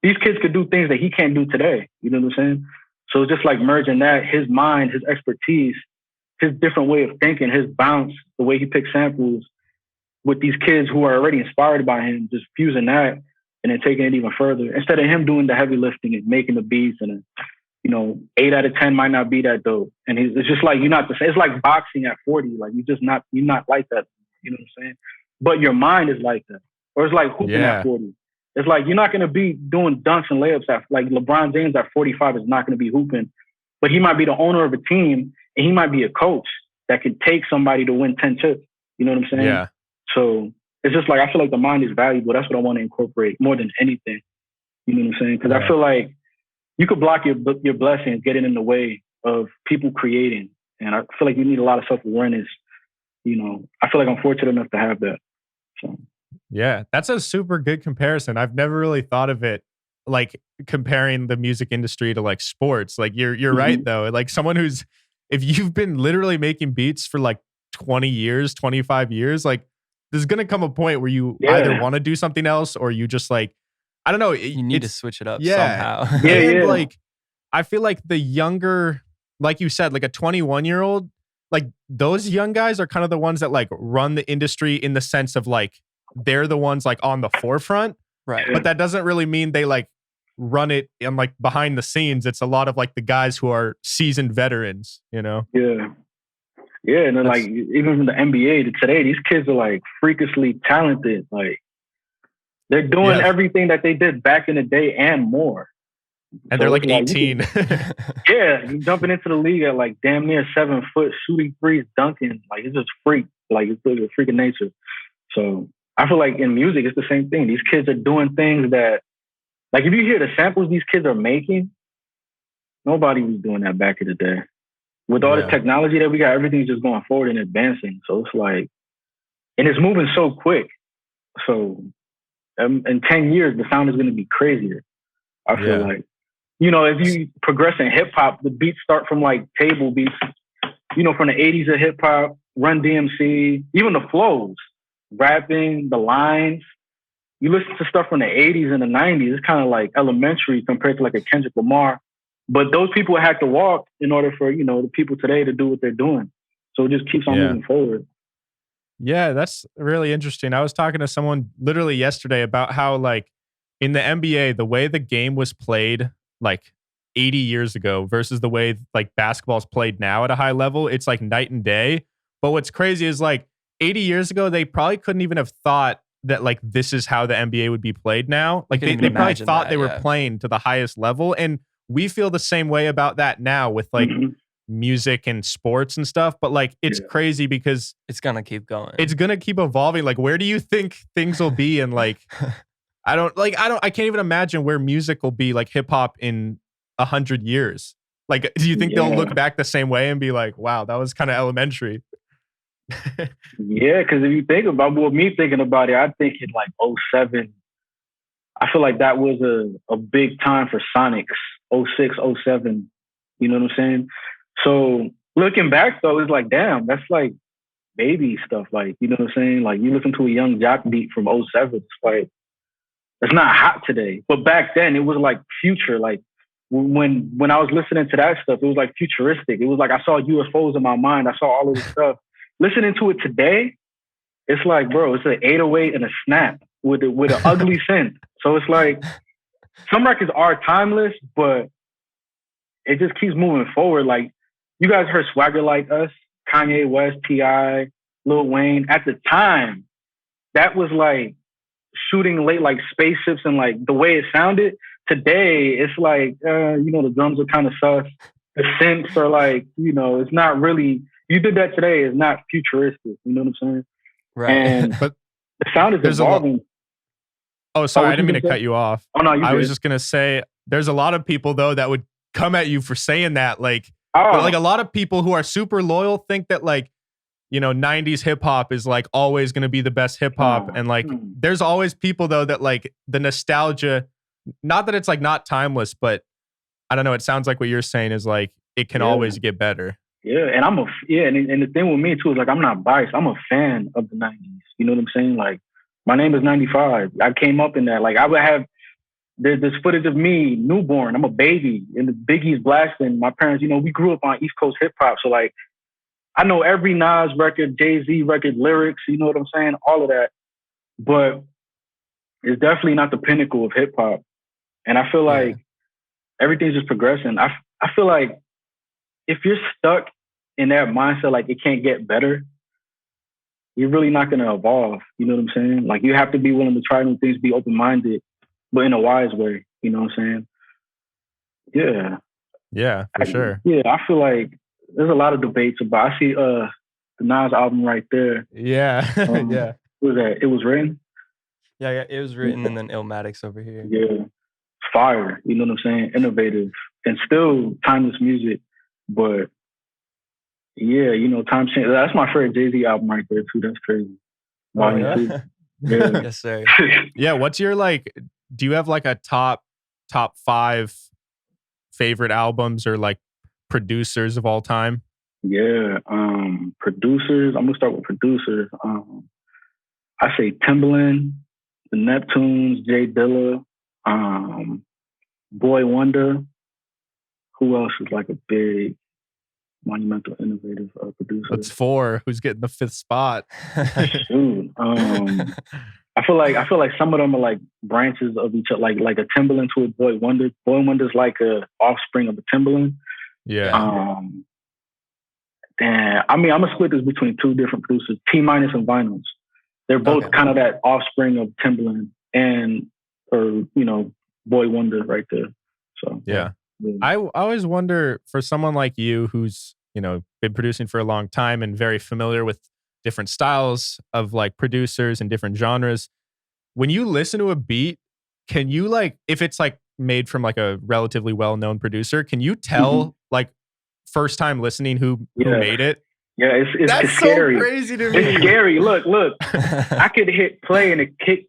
these kids could do things that he can't do today. You know what I'm saying? So it's just like merging that, his mind, his expertise, his different way of thinking, his bounce, the way he picks samples, with these kids who are already inspired by him, just fusing that and then taking it even further. Instead of him doing the heavy lifting and making the beats, and 8 out of 10 might not be that dope. And it's just like, you're not the same. It's like boxing at 40. Like, you're not like that. You know what I'm saying? But your mind is like that. Or it's like hooping at 40. It's like, you're not going to be doing dunks and layups like LeBron James at 45 is not going to be hooping, but he might be the owner of a team, and he might be a coach that could take somebody to win 10 chips. You know what I'm saying? Yeah. So it's just like, I feel like the mind is valuable. That's what I want to incorporate more than anything. You know what I'm saying? Because I feel like you could block your blessings getting in the way of people creating. And I feel like you need a lot of self-awareness. I feel like I'm fortunate enough to have that. So. Yeah, that's a super good comparison. I've never really thought of it like comparing the music industry to like sports. Like, you're right though. Like, someone who's, if you've been literally making beats for like 20 years, 25 years, like, there's going to come a point where you either want to do something else, or you just like, I don't know. You need to switch it up somehow. And like, I feel like the younger, like you said, like a 21-year-old, like those young guys are kind of the ones that like run the industry in the sense of like, they're the ones like on the forefront. Right. But that doesn't really mean they like run it and like behind the scenes. It's a lot of like the guys who are seasoned veterans, Yeah. Yeah, and then like even from the NBA to today, these kids are like freakishly talented. Like, they're doing everything that they did back in the day and more. And so they're like 18. You're jumping into the league at like damn near 7 foot, shooting threes, dunking. Like, it's just freak. Like, it's a freak of nature. So I feel like in music, it's the same thing. These kids are doing things that, like, if you hear the samples these kids are making, nobody was doing that back in the day. With all the technology that we got, everything's just going forward and advancing. So it's like, and it's moving so quick. So in 10 years, the sound is going to be crazier. I feel like, if you progress in hip hop, the beats start from like table beats, from the 80s of hip hop, Run DMC, even the flows, rapping, the lines. You listen to stuff from the 80s and the 90s, it's kind of like elementary compared to like a Kendrick Lamar. But those people had to walk in order for, the people today to do what they're doing. So it just keeps on moving forward. Yeah, that's really interesting. I was talking to someone literally yesterday about how, like, in the NBA, the way the game was played like 80 years ago versus the way like basketball's played now at a high level, it's like night and day. But what's crazy is like 80 years ago, they probably couldn't even have thought that like this is how the NBA would be played now. Like they probably thought they were playing to the highest level. And we feel the same way about that now with like music and sports and stuff. But like it's crazy because it's gonna keep going. It's gonna keep evolving. Like, where do you think things will be in like I can't even imagine where music will be, like hip hop in 100 years. Like, do you think they'll look back the same way and be like, wow, that was kind of elementary? Yeah, because if you think about me thinking about it, I think in like 07, I feel like that was a big time for Sonics, 06, 07. You know what I'm saying? So looking back though, it's like, damn, that's like baby stuff. Like, you know what I'm saying? Like you listen to a Young Jock beat from 07, it's like, it's not hot today. But back then it was like future. Like when I was listening to that stuff, it was like futuristic. It was like I saw UFOs in my mind. I saw all of this stuff. Listening to it today, it's like, bro, it's an 808 and a snap with an ugly synth. So it's like some records are timeless, but it just keeps moving forward. Like you guys heard Swagger Like Us, Kanye West, T.I., Lil Wayne. At the time, that was like shooting late like spaceships and like the way it sounded. Today, it's like, the drums are kind of sus. The synths are like, it's not really, you did that today, it's not futuristic. You know what I'm saying? Right. And but the sound is evolving. Oh, sorry, I didn't mean to cut you off. Oh, no, I was just going to say, there's a lot of people though that would come at you for saying that. Like, but like a lot of people who are super loyal think that like, 90s hip hop is like always going to be the best hip hop. And like, there's always people though that like the nostalgia, not that it's like not timeless, but I don't know. It sounds like what you're saying is like, it can always get better. Yeah. And and the thing with me too is like, I'm not biased. I'm a fan of the 90s. You know what I'm saying? Like my name is 95. I came up in that. Like I would have, there's this footage of me, newborn. I'm a baby and the Biggie's blasting. My parents, we grew up on East Coast hip hop. So like, I know every Nas record, Jay-Z record, lyrics, you know what I'm saying? All of that. But it's definitely not the pinnacle of hip hop. And I feel like everything's just progressing. I feel like if you're stuck in that mindset, like it can't get better, you're really not going to evolve. You know what I'm saying? Like you have to be willing to try new things, be open-minded, but in a wise way. You know what I'm saying? Yeah. Yeah, for sure. Yeah, I feel like there's a lot of debates about. I see the Nas album right there. Yeah, yeah. What was that? It Was Written? Yeah, it was written, and then Illmatic's over here. Yeah, fire. You know what I'm saying? Innovative and still timeless music, but yeah, time change. That's my favorite Jay-Z album right there too. That's crazy. Oh, yeah? Yeah. Yes, sir. Yeah, what's your like? Do you have like a top 5 favorite albums or like producers of all time? Yeah, producers. I'm gonna start with producers. I say Timbaland, the Neptunes, Jay Dilla, Boy Wonder. Who else is like a big, monumental, innovative producer? That's 4. Who's getting the 5th spot? Shoot. I feel like some of them are like branches of each other, like a Timbaland to a Boy Wonder. Boy Wonder's like a offspring of a Timbaland. Yeah. And I mean, I'm gonna split this between 2 different producers, T-Minus and Vinyls. They're both kind of that offspring of Timbaland or Boy Wonder right there. So yeah. I always wonder for someone like you who's been producing for a long time and very familiar with different styles of like producers and different genres. When you listen to a beat, can you like, if it's like made from like a relatively well-known producer, can you tell like first time listening who made it? Yeah, it's scary. So crazy to me. It's scary. Look. I could hit play and a kick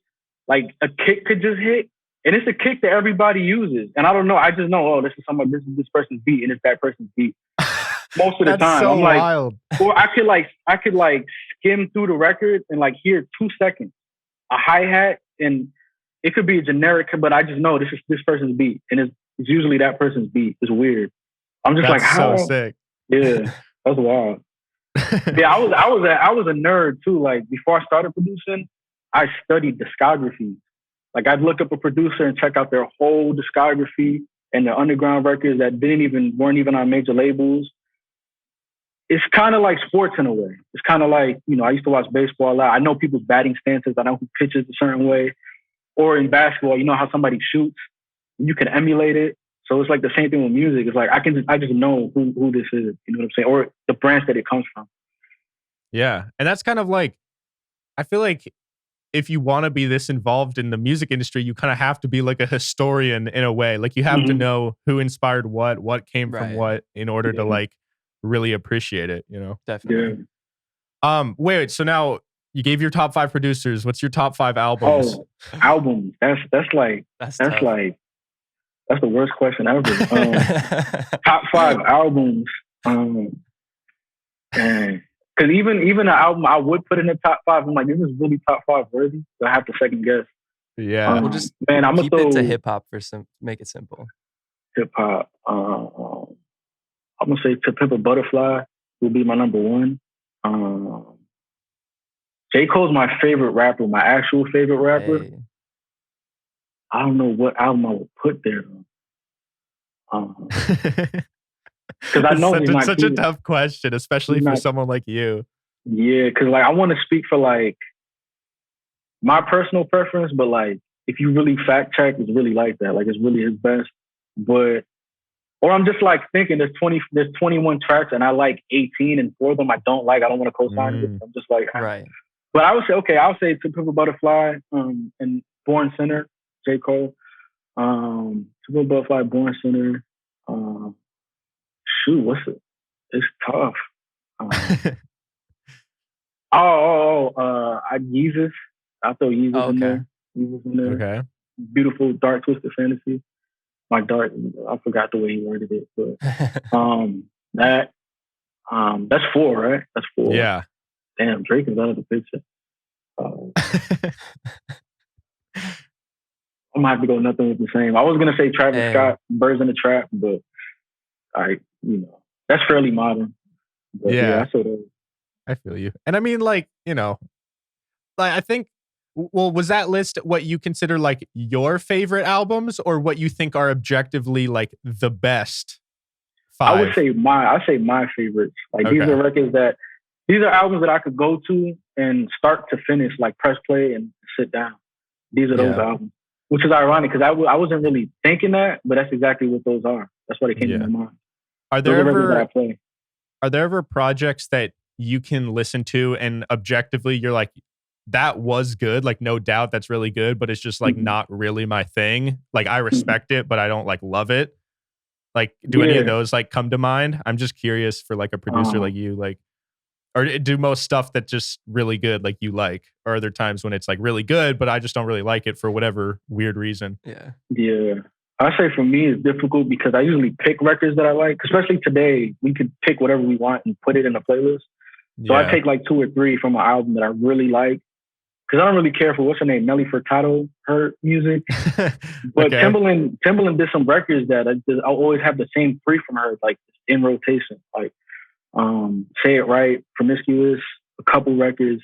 could just hit. And it's a kick that everybody uses. And I don't know. I just know, this is this person's beat and it's that person's beat. Most of the time. So I'm like, wild. Or I could skim through the record and like hear 2 seconds, a hi-hat, and it could be a generic, but I just know this is this person's beat. And it's usually that person's beat. It's weird. I'm just like, how? So sick. Yeah, that's wild. Yeah, I was a nerd too. Like before I started producing, I studied discography. Like I'd look up a producer and check out their whole discography and the underground records that weren't even on major labels. It's kind of like sports in a way. It's kind of like, I used to watch baseball a lot. I know people's batting stances. I know who pitches a certain way. Or in basketball, you know how somebody shoots. You can emulate it. So it's like the same thing with music. It's like I just know who this is. You know what I'm saying? Or the branch that it comes from. Yeah, and that's kind of like, I feel like if you want to be this involved in the music industry, you kind of have to be like a historian in a way. Like you have to know who inspired what came from what in order to like really appreciate it, Definitely. Wait, so now you gave your top 5 producers. What's your top 5 albums? Oh, albums. That's the worst question ever. Top 5 albums. Because even an album I would put in the top 5, I'm like, this is really top 5 worthy. So I have to second guess. Yeah. We'll just keep it to hip hop make it simple. Hip hop. I'm gonna say To Pimp a Butterfly will be my number 1. J. Cole's my favorite rapper, my actual favorite rapper. Hey. I don't know what album I would put there. Because I know it's such a tough question, especially for someone like you. Yeah, because like I want to speak for like my personal preference, but like if you really fact check, it's really like that. Like it's really his best. Or I'm just like thinking there's 21 tracks and I like 18 and 4 of them I don't like. I don't want to co-sign it. I'm just like, right. But I would say, okay, I'll say To Pimp a Butterfly and Born Sinner, J. Cole. To Pimp a Butterfly, Born Sinner. Shoot, what's it? It's tough. Jesus. I'll throw Jesus in there. Jesus in there. Okay. Beautiful, dark, twisted fantasy. I forgot the way he worded it, but that's 4, right? That's 4. Yeah. Damn, Drake is out of the picture. I'm gonna have to go nothing with the same. I was gonna say Travis Scott, Birds in the Trap, but that's fairly modern. But yeah, I sort of. I feel you, and I mean, like I think. Well, was that list what you consider like your favorite albums, or what you think are objectively like the best 5? I would say my favorites. Like these are albums that I could go to and start to finish, like press play and sit down. These are those albums, which is ironic because I wasn't really thinking that, but that's exactly what those are. That's what it came to my mind. Are there ever projects that you can listen to and objectively you're like, that was good, like no doubt that's really good, but it's just like not really my thing. Like I respect it, but I don't like love it. Like, do any of those like come to mind? I'm just curious for like a producer like you, like, or do most stuff that just really good, like you like, or are there times when it's like really good, but I just don't really like it for whatever weird reason? Yeah. I say for me it's difficult because I usually pick records that I like, especially today. We could pick whatever we want and put it in a playlist. So I take like 2 or 3 from an album that I really like. Because I don't really care for what's her name, Nelly Furtado, her music. But Timbaland did some records that I always have the same 3 from her, like in rotation. Like Say It Right, Promiscuous, a couple records,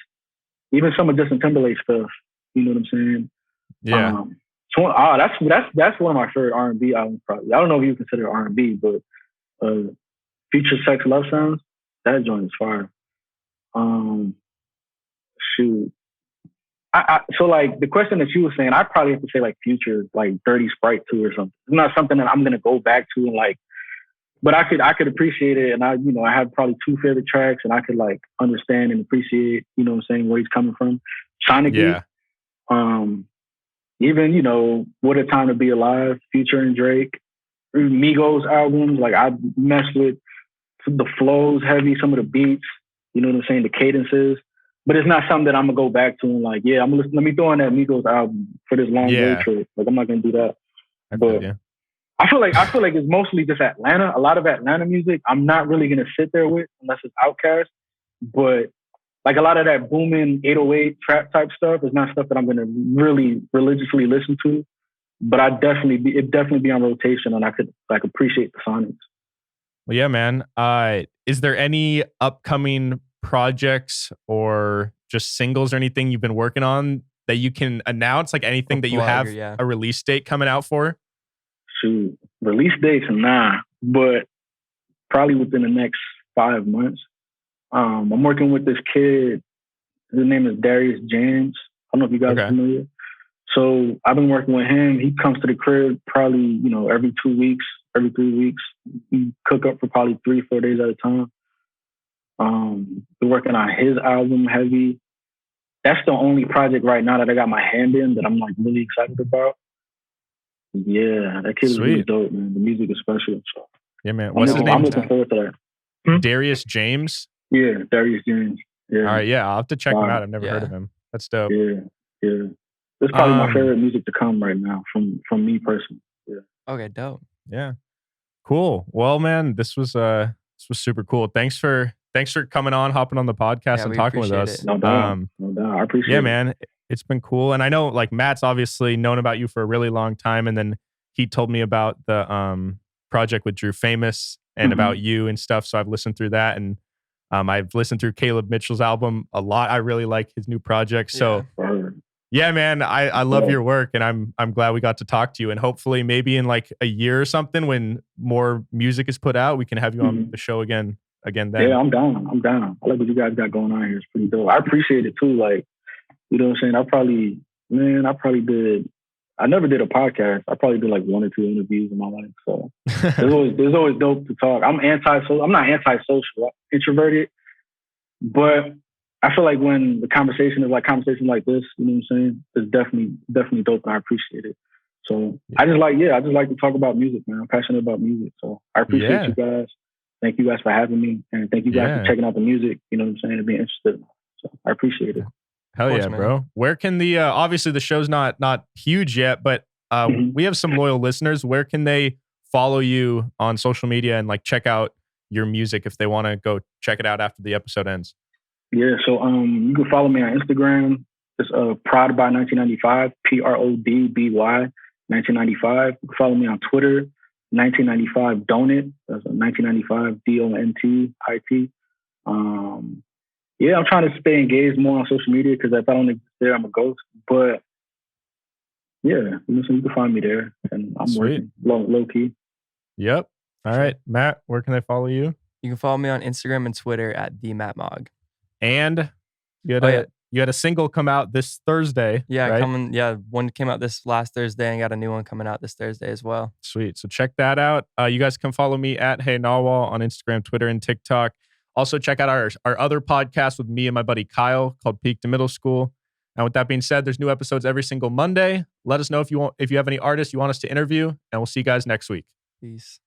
even some of Justin Timberlake stuff. You know what I'm saying? Yeah. That's one of my favorite R&B albums. Probably. I don't know if you consider R&B, but Future Sex Love Sounds, that joint is fire. Shoot. So like the question that you were saying, I probably have to say like Future, like Dirty Sprite 2 or something. It's not something that I'm gonna go back to and like, but I could appreciate it, and I have probably 2 favorite tracks, and I could like understand and appreciate, what I'm saying, where he's coming from. Sonically, even What a Time to Be Alive, Future and Drake, Migos albums, like I mess with the flows heavy, some of the beats, you know what I'm saying, the cadences. But it's not something that I'm gonna go back to and like, let me throw on that Migos album for this long road trip. Like I'm not gonna do that. I feel like it's mostly just Atlanta. A lot of Atlanta music, I'm not really gonna sit there with unless it's Outkast. But like a lot of that booming 808 trap type stuff is not stuff that I'm gonna really religiously listen to. But it'd definitely be on rotation, and I could like appreciate the sonics. Well, yeah, man. Is there any upcoming projects or just singles or anything you've been working on that you can announce? Like anything that you have a release date coming out for? Shoot, release dates, nah, but probably within the next 5 months. I'm working with this kid. His name is Darius James. I don't know if you guys are familiar. So I've been working with him. He comes to the crib probably, every 2 weeks, every 3 weeks. We cook up for probably 3-4 days at a time. We're working on his album heavy. That's the only project right now that I got my hand in that I'm like really excited about. Yeah, that kid is really dope, man. The music is special. So. Yeah, man. What's his name? I'm looking forward to that. Darius James? Yeah, Darius James. Yeah. All right, yeah, I'll have to check him out. I've never heard of him. That's dope. Yeah. That's probably my favorite music to come right now from me personally. Yeah. Okay, dope. Yeah. Cool. Well, man, this was super cool. Thanks for coming on, hopping on the podcast and talking with us. No doubt. I appreciate it. Yeah, man. It's been cool. And I know like Matt's obviously known about you for a really long time. And then he told me about the project with Drew Famous and about you and stuff. So I've listened through that, and I've listened through Kaleb Mitchell's album a lot. I really like his new project. So yeah, man, I love your work, and I'm glad we got to talk to you. And hopefully maybe in like a year or something when more music is put out, we can have you on the show again then. Yeah, I'm down. I like what you guys got going on here. It's pretty dope. I appreciate it too. Like, you know what I'm saying? I never did a podcast. I probably did like 1 or 2 interviews in my life. So there's always dope to talk. I'm not antisocial. I'm introverted, but I feel like when the conversation is like conversation like this, you know what I'm saying? It's definitely dope, and I appreciate it. So I just like to talk about music, man. I'm passionate about music. So I appreciate you guys. Thank you guys for having me, and thank you guys for checking out the music, you know what I'm saying, and being interested. So I appreciate it. Hell yeah, bro. Where can the obviously the show's not huge yet, but we have some loyal listeners. Where can they follow you on social media and like check out your music if they want to go check it out after the episode ends? Yeah, so you can follow me on Instagram. It's Prod by 1995, PRODBY 1995. You can follow me on Twitter, 1995 Donut. That's 1995 DONTIT. I'm trying to stay engaged more on social media because if I don't exist there, I'm a ghost. But yeah, you can find me there, and I'm working low key. Yep. All right, Matt, where can they follow you? You can follow me on Instagram and Twitter at @TheMattMog. And you had a single come out this Thursday. Yeah, right? One came out this last Thursday, and got a new one coming out this Thursday as well. Sweet. So check that out. You guys can follow me at Hey Narwhal on Instagram, Twitter, and TikTok. Also check out our other podcast with me and my buddy Kyle called Peak to Middle School. And with that being said, there's new episodes every single Monday. Let us know if you have any artists you want us to interview, and we'll see you guys next week. Peace.